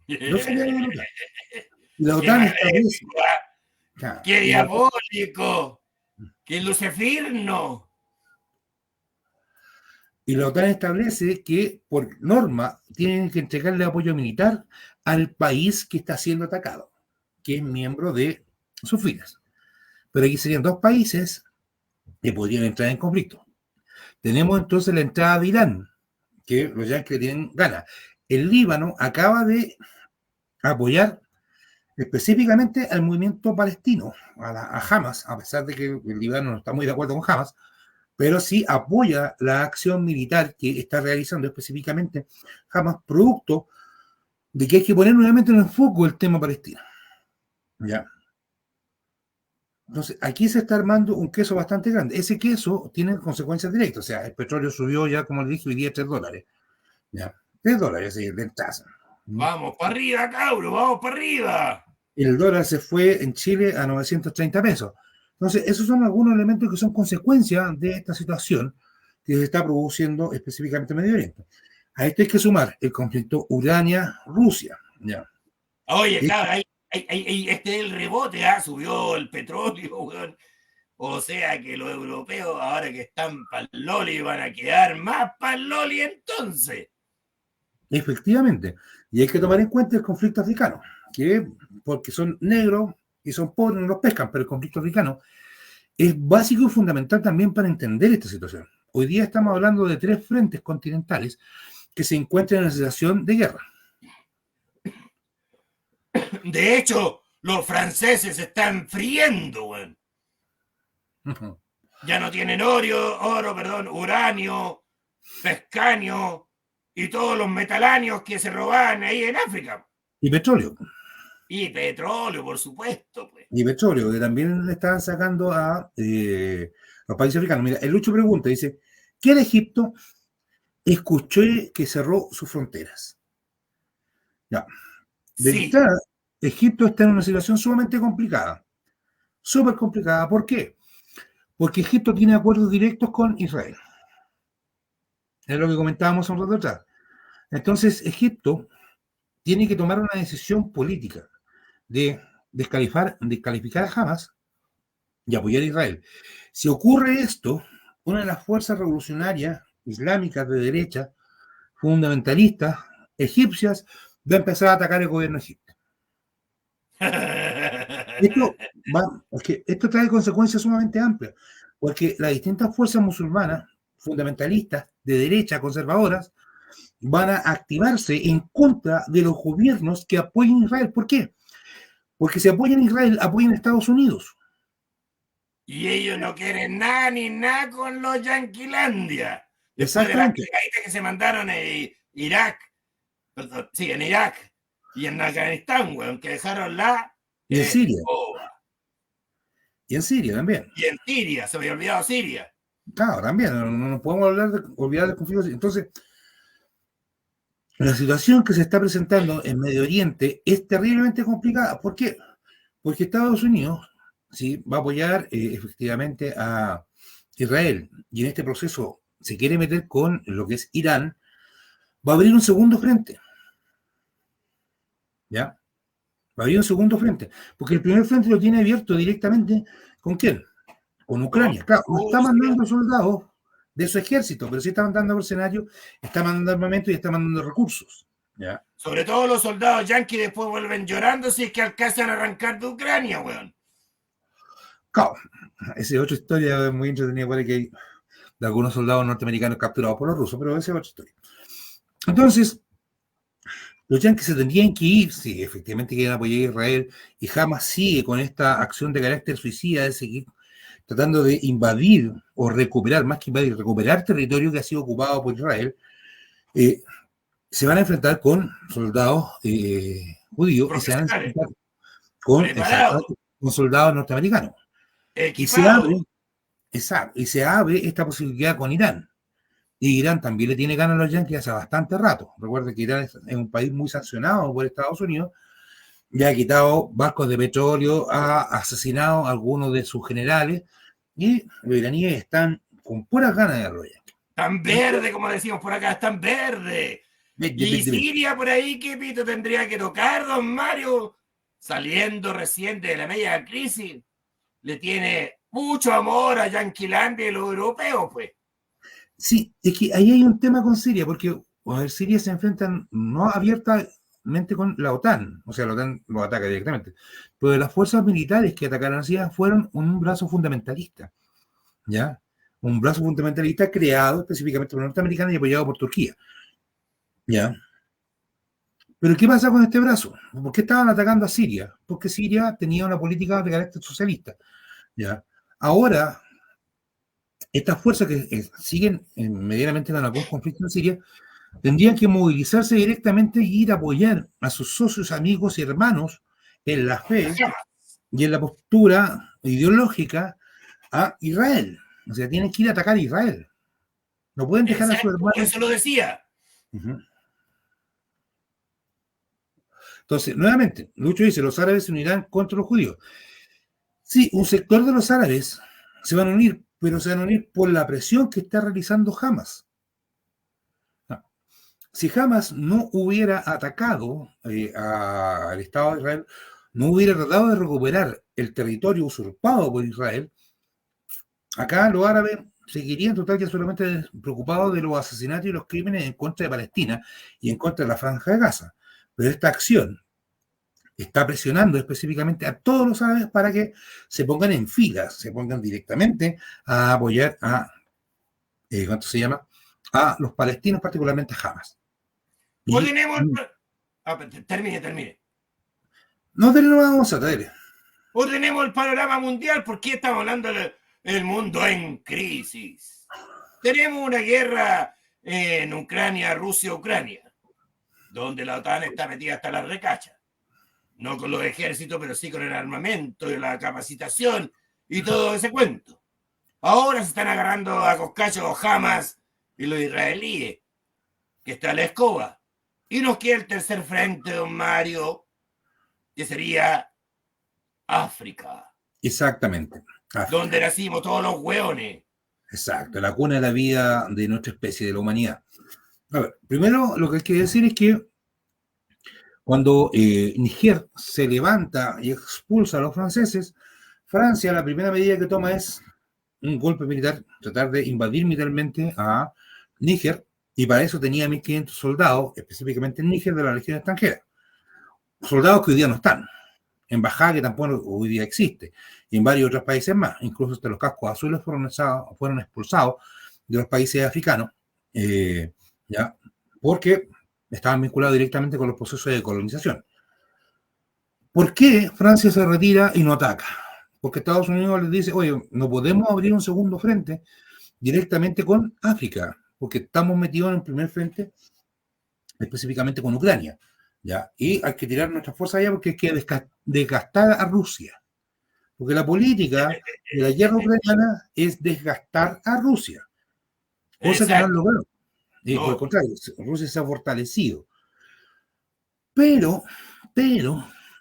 Speaker 1: Dos aliados de la OTAN. Y la
Speaker 2: ¡Qué
Speaker 1: OTAN establece.
Speaker 2: maléfico! ¡Qué diabólico! ¡Qué lucefirno!
Speaker 1: Y la OTAN establece que, por norma, tienen que entregarle apoyo militar al país que está siendo atacado, que es miembro de sus filas. Pero aquí serían dos países que podrían entrar en conflicto. Tenemos entonces la entrada de Irán, que los yanquis tienen ganas. El Líbano acaba de apoyar específicamente al movimiento palestino, a Hamas, a pesar de que el Líbano no está muy de acuerdo con Hamas, pero sí apoya la acción militar que está realizando específicamente Hamas, producto de que hay que poner nuevamente en el foco el tema palestino. ¿Ya? Entonces, aquí se está armando un queso bastante grande. Ese queso tiene consecuencias directas. O sea, el petróleo subió ya, como le dije, hoy día $3. ¿Ya? $3, sí, de tasa.
Speaker 2: Vamos para arriba, cabro, vamos para arriba.
Speaker 1: El dólar se fue en Chile a 930 pesos. Entonces, esos son algunos elementos que son consecuencias de esta situación que se está produciendo específicamente en Medio Oriente. A esto hay que sumar el conflicto Ucrania-Rusia. ¿Ya?
Speaker 2: Oye, cabrón, este es el rebote, subió el petróleo, weón. O sea que los europeos, ahora que están para el Loli, van a quedar más para el Loli entonces.
Speaker 1: Efectivamente. Y hay que tomar en cuenta el conflicto africano, que porque son negros y son pobres no los pescan, pero el conflicto africano es básico y fundamental también para entender esta situación. Hoy día estamos hablando de 3 frentes continentales que se encuentran en una situación de guerra.
Speaker 2: De hecho, los franceses se están friendo, weón. Ya no tienen uranio, pescanio y todos los metalanios que se robaban ahí en África.
Speaker 1: Y petróleo.
Speaker 2: Y petróleo, por supuesto, pues.
Speaker 1: Y petróleo, que también le están sacando a los países africanos. Mira, el Lucho pregunta, dice, ¿qué de Egipto escuché que cerró sus fronteras? Ya. De
Speaker 2: Sí.
Speaker 1: entrada, Egipto está en una situación sumamente complicada. Súper complicada. ¿Por qué? Porque Egipto tiene acuerdos directos con Israel. Es lo que comentábamos un rato atrás. Entonces, Egipto tiene que tomar una decisión política de descalificar a Hamas y apoyar a Israel. Si ocurre esto, una de las fuerzas revolucionarias islámicas de derecha, fundamentalistas, egipcias, va a empezar a atacar el gobierno de Egipto. Esto trae consecuencias sumamente amplias, porque las distintas fuerzas musulmanas, fundamentalistas, de derecha, conservadoras, van a activarse en contra de los gobiernos que apoyen a Israel. ¿Por qué? Porque si apoyan a Israel, apoyan a Estados Unidos.
Speaker 2: Y ellos no quieren nada ni nada con los Yanquilandia. Después de las cagaditas que se mandaron en Irak, perdón, sí, en Irak y en Afganistán, weón, que dejaron la.
Speaker 1: Y en Siria.
Speaker 2: Boba.
Speaker 1: Y en Siria también.
Speaker 2: Y en Siria, se me había olvidado Siria.
Speaker 1: Claro, también, no nos podemos olvidar del conflicto. Entonces, la situación que se está presentando en Medio Oriente es terriblemente complicada. ¿Por qué? Porque Estados Unidos ¿sí? va a apoyar efectivamente a Israel y en este proceso se quiere meter con lo que es Irán, va a abrir un segundo frente. ¿Ya? Va a abrir un segundo frente. Porque el primer frente lo tiene abierto directamente ¿con quién? Con Ucrania. Claro, no está mandando soldados de su ejército, pero sí está mandando mercenarios, está mandando armamento y está mandando recursos. ¿Ya?
Speaker 2: Sobre todo los soldados yanquis después vuelven llorando si es que alcanzan a arrancar de Ucrania, weón.
Speaker 1: Claro, esa es otra historia muy entretenida, para que hay de algunos soldados norteamericanos capturados por los rusos, pero esa es otra historia. Entonces, Los yanquis se tendrían que ir, sí, efectivamente quieren apoyar a Israel, y jamás sigue con esta acción de carácter suicida de seguir tratando de invadir o recuperar, más que invadir, recuperar territorio que ha sido ocupado por Israel. eh, Se van a enfrentar con soldados judíos y se van a
Speaker 2: profesionales,
Speaker 1: enfrentar con,
Speaker 2: preparados,
Speaker 1: con soldados norteamericanos. Y se abre,
Speaker 2: equipados.
Speaker 1: y se abre esta posibilidad con Irán. Y Irán también le tiene ganas a los yanquis hace bastante rato. Recuerda que Irán es un país muy sancionado por Estados Unidos, ya ha quitado barcos de petróleo, ha asesinado a algunos de sus generales, y los iraníes están con puras ganas de los yanquis.
Speaker 2: Tan verde, como decimos por acá, tan verde. Y Siria por ahí, ¿qué pito tendría que tocar, don Mario? Saliendo recién de la media crisis, le tiene mucho amor a Yanquilandia y los europeos, pues.
Speaker 1: Sí, es que ahí hay un tema con Siria, porque a ver, Siria se enfrentan no abiertamente con la OTAN, o sea, la OTAN lo ataca directamente, pero las fuerzas militares que atacaron a Siria fueron un brazo fundamentalista, ¿ya? Un brazo fundamentalista creado específicamente por norteamericanos y apoyado por Turquía, ¿ya? Pero ¿qué pasa con este brazo? ¿Por qué estaban atacando a Siria? Porque Siria tenía una política de carácter socialista, ¿ya? Ahora, estas fuerzas que siguen medianamente en algún conflicto en Siria tendrían que movilizarse directamente y ir a apoyar a sus socios, amigos y hermanos en la fe y en la postura ideológica a Israel. O sea, tienen que ir a atacar a Israel. No pueden dejar a sus
Speaker 2: Exacto,
Speaker 1: hermanos.
Speaker 2: eso lo decía.
Speaker 1: Uh-huh. Entonces, nuevamente, Lucho dice, los árabes se unirán contra los judíos. Sí, un sector de los árabes se van a unir, pero se van a unir por la presión que está realizando Hamas. No. Si Hamas no hubiera atacado al Estado de Israel, no hubiera tratado de recuperar el territorio usurpado por Israel, acá los árabes seguirían total y absolutamente preocupados de los asesinatos y los crímenes en contra de Palestina y en contra de la Franja de Gaza. Pero esta acción está presionando específicamente a todos los árabes para que se pongan en filas, se pongan directamente a apoyar a, ¿cuánto se llama? A los palestinos, particularmente a Hamas. Y
Speaker 2: Ordenemos. Termine.
Speaker 1: no te lo vamos a traer.
Speaker 2: Ordenemos el panorama mundial. ¿Por qué estamos hablando del mundo en crisis? Tenemos una guerra en Ucrania, Rusia-Ucrania, donde la OTAN está metida hasta la recacha. No con los ejércitos, pero sí con el armamento y la capacitación y todo ese cuento. Ahora se están agarrando a coscachos Hamas y los israelíes, que está la escoba. Y nos queda el tercer frente, don Mario, que sería África.
Speaker 1: Exactamente.
Speaker 2: África. Donde nacimos todos los hueones.
Speaker 1: Exacto, la cuna de la vida de nuestra especie, de la humanidad. A ver, primero lo que hay que decir es que cuando Niger se levanta y expulsa a los franceses, Francia la primera medida que toma es un golpe militar, tratar de invadir militarmente a Níger, y para eso tenía 1.500 soldados, específicamente en Níger, de la región extranjera. Soldados que hoy día no están, embajada que tampoco hoy día existe, y en varios otros países más, incluso hasta los cascos azules fueron expulsados de los países africanos, ¿ya? Porque estaban vinculados directamente con los procesos de colonización. ¿Por qué Francia se retira y no ataca? Porque Estados Unidos les dice, oye, no podemos abrir un segundo frente directamente con África, porque estamos metidos en un primer frente específicamente con Ucrania, ¿ya? Y hay que tirar nuestras fuerzas allá porque hay que desgastar a Rusia. Porque la política de la guerra ucraniana es desgastar a Rusia, cosa que no han logrado. No. Por el contrario, Rusia se ha fortalecido. Pero,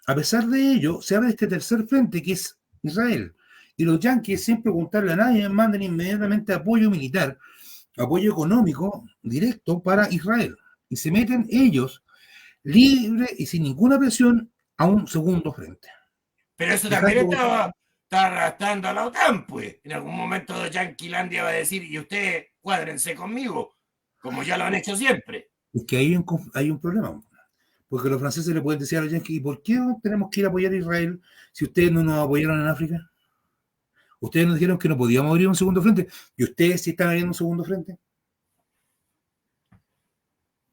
Speaker 1: a pesar de ello, se abre este tercer frente que es Israel. Y los yanquis, sin preguntarle a nadie, mandan inmediatamente apoyo militar, apoyo económico directo para Israel. Y se meten ellos, libres y sin ninguna presión, a un segundo frente.
Speaker 2: Pero eso también está arrastrando a la OTAN, pues. En algún momento Yanquilandia va a decir, y ustedes cuádrense conmigo, como ya lo han hecho siempre.
Speaker 1: Es que hay un problema. Porque los franceses le pueden decir a los yanquis, ¿y por qué tenemos que ir a apoyar a Israel si ustedes no nos apoyaron en África? Ustedes nos dijeron que no podíamos abrir un segundo frente, y ustedes sí están abriendo un segundo frente.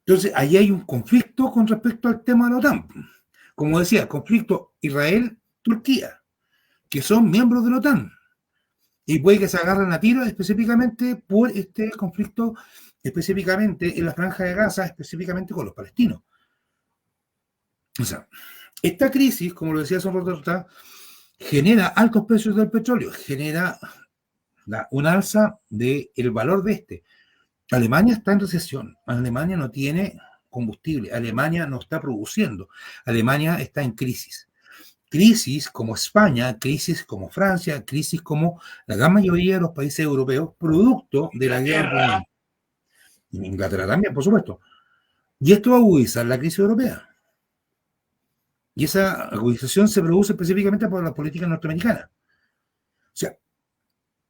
Speaker 1: Entonces, ahí hay un conflicto con respecto al tema de la OTAN. Como decía, conflicto Israel-Turquía, que son miembros de la OTAN. Y puede que se agarren a tiro específicamente por este conflicto, específicamente en la Franja de Gaza, específicamente con los palestinos. O sea, esta crisis, como lo decía Son Rotorta, genera altos precios del petróleo, genera un alza del valor de este. Alemania está en recesión, Alemania no tiene combustible, Alemania no está produciendo, Alemania está en crisis. Crisis como España, crisis como Francia, crisis como la gran mayoría de los países europeos, producto de la guerra en Inglaterra también, por supuesto. Y esto va a agudizar la crisis europea. Y esa agudización se produce específicamente por las políticas norteamericanas. O sea,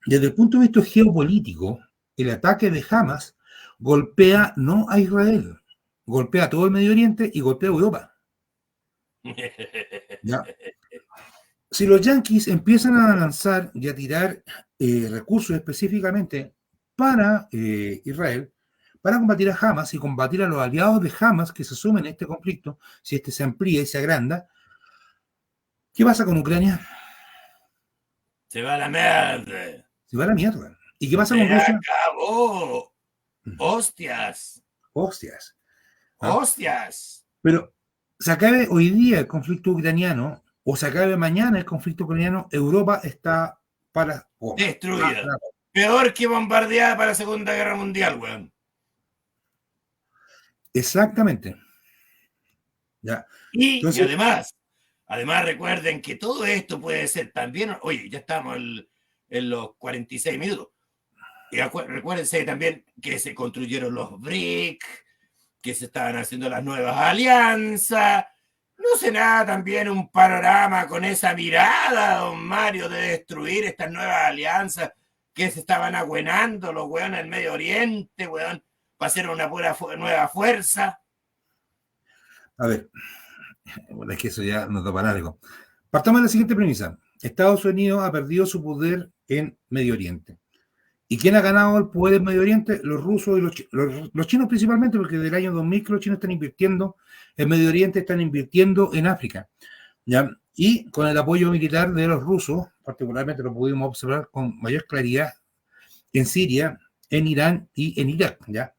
Speaker 1: desde el punto de vista geopolítico, el ataque de Hamas golpea no a Israel, golpea a todo el Medio Oriente y golpea a Europa. ¿Ya? Si los yanquis empiezan a lanzar y a tirar recursos específicamente para Israel, para combatir a Hamas y combatir a los aliados de Hamas que se sumen a este conflicto, si este se amplía y se agranda, ¿qué pasa con Ucrania?
Speaker 2: Se va a la mierda.
Speaker 1: Se va a la mierda. ¿Y qué pasa con Rusia?
Speaker 2: Acabó. Hostias.
Speaker 1: Hostias.
Speaker 2: ¿Ah? Hostias.
Speaker 1: Pero se acabe hoy día el conflicto ucraniano o se acabe mañana el conflicto ucraniano, Europa está para...
Speaker 2: destruida. Peor que bombardeada para la Segunda Guerra Mundial, weón.
Speaker 1: Exactamente. Ya.
Speaker 2: Y además recuerden que todo esto puede ser también, oye, ya estamos en los 46 minutos. Y recuérdense también que se construyeron los BRIC, que se estaban haciendo las nuevas alianzas. ¿No se nada también un panorama con esa mirada, don Mario, de destruir estas nuevas alianzas que se estaban agüenando los weones del Medio Oriente, weón, para hacer una pura nueva fuerza?
Speaker 1: A ver, bueno, es que eso ya nos da para algo. Partamos de la siguiente premisa. Estados Unidos ha perdido su poder en Medio Oriente. ¿Y quién ha ganado el poder en Medio Oriente? Los rusos y los chinos principalmente, porque desde el año 2000 que los chinos están invirtiendo en Medio Oriente, están invirtiendo en África. ¿Ya? Y con el apoyo militar de los rusos, particularmente lo pudimos observar con mayor claridad en Siria, en Irán y en Irak. ¿Ya?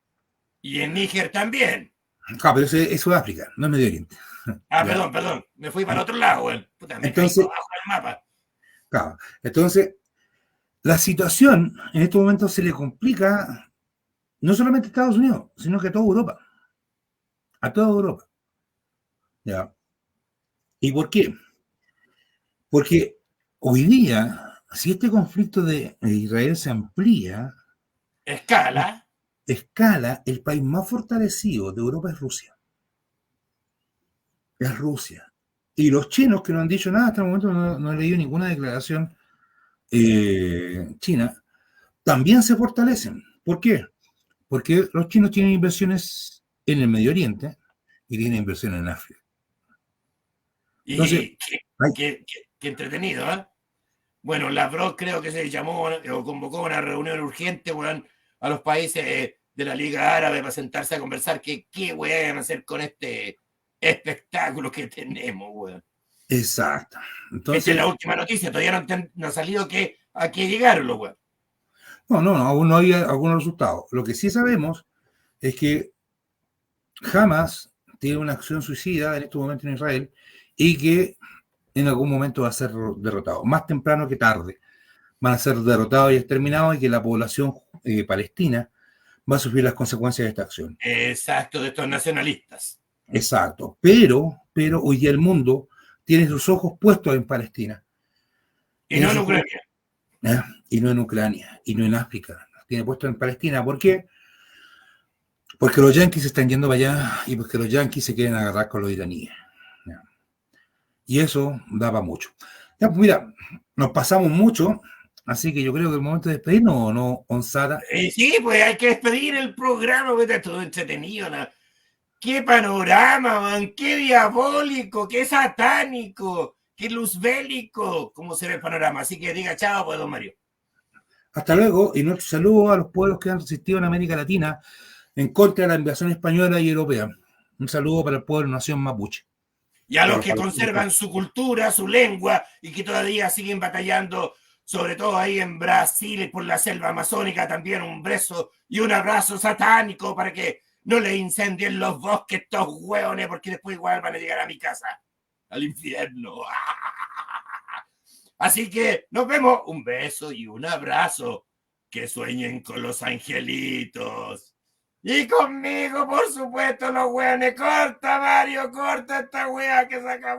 Speaker 2: Y en Níger también.
Speaker 1: Claro, pero es Sudáfrica, no es Medio Oriente.
Speaker 2: Ah, perdón, me fui para el otro lado, güey. Puta, me
Speaker 1: entonces,
Speaker 2: caí abajo del mapa.
Speaker 1: Claro, entonces, la situación en estos momentos se le complica no solamente a Estados Unidos, sino que a toda Europa. A toda Europa. ¿Ya? ¿Y por qué? Porque hoy día, si este conflicto de Israel se amplía,
Speaker 2: escala,
Speaker 1: el país más fortalecido de Europa es Rusia. Es Rusia. Y los chinos, que no han dicho nada hasta el momento, no he leído ninguna declaración china, también se fortalecen. ¿Por qué? Porque los chinos tienen inversiones en el Medio Oriente y tienen inversiones en África.
Speaker 2: Entonces, qué entretenido, ¿eh? Bueno, Lavrov creo que se llamó o convocó una reunión urgente, weón, a los países de la Liga Árabe para sentarse a conversar qué weón hacer con este espectáculo que tenemos, weón.
Speaker 1: Exacto.
Speaker 2: Entonces, esta es la última noticia, todavía no ha salido a qué llegaron los weón.
Speaker 1: No, aún no hay algunos resultados. Lo que sí sabemos es que Hamas tiene una acción suicida en este momento en Israel y que en algún momento va a ser derrotado, más temprano que tarde. Van a ser derrotados y exterminados y que la población palestina va a sufrir las consecuencias de esta acción.
Speaker 2: Exacto, de estos nacionalistas.
Speaker 1: Exacto, pero hoy día el mundo tiene sus ojos puestos en Palestina.
Speaker 2: Y no en Ucrania.
Speaker 1: Y no en Ucrania, y no en África. Tiene puesto en Palestina. ¿Por qué? Porque los yanquis están yendo para allá y porque los yanquis se quieren agarrar con los iraníes. Y eso daba mucho. Ya, pues mira, nos pasamos mucho, así que yo creo que el momento de despedirnos, ¿o no, Onsara?
Speaker 2: Sí, pues hay que despedir el programa, pues está todo entretenido, ¿no? ¡Qué panorama, man! ¡Qué diabólico! ¡Qué satánico! ¡Qué luzbélico! ¿Cómo se ve el panorama? Así que diga chao, pues, don Mario.
Speaker 1: Hasta luego, y nuestro saludo a los pueblos que han resistido en América Latina, en contra de la invasión española y europea. Un saludo para el pueblo nación mapuche.
Speaker 2: Y a los que conservan su cultura, su lengua, y que todavía siguen batallando, sobre todo ahí en Brasil, por la selva amazónica, también un beso y un abrazo satánico para que no le incendien los bosques estos hueones, porque después igual van a llegar a mi casa, al infierno. Así que nos vemos, un beso y un abrazo. Que sueñen con los angelitos. Y conmigo, por supuesto, los hueones. Corta, Mario, corta esta wea que se acabó.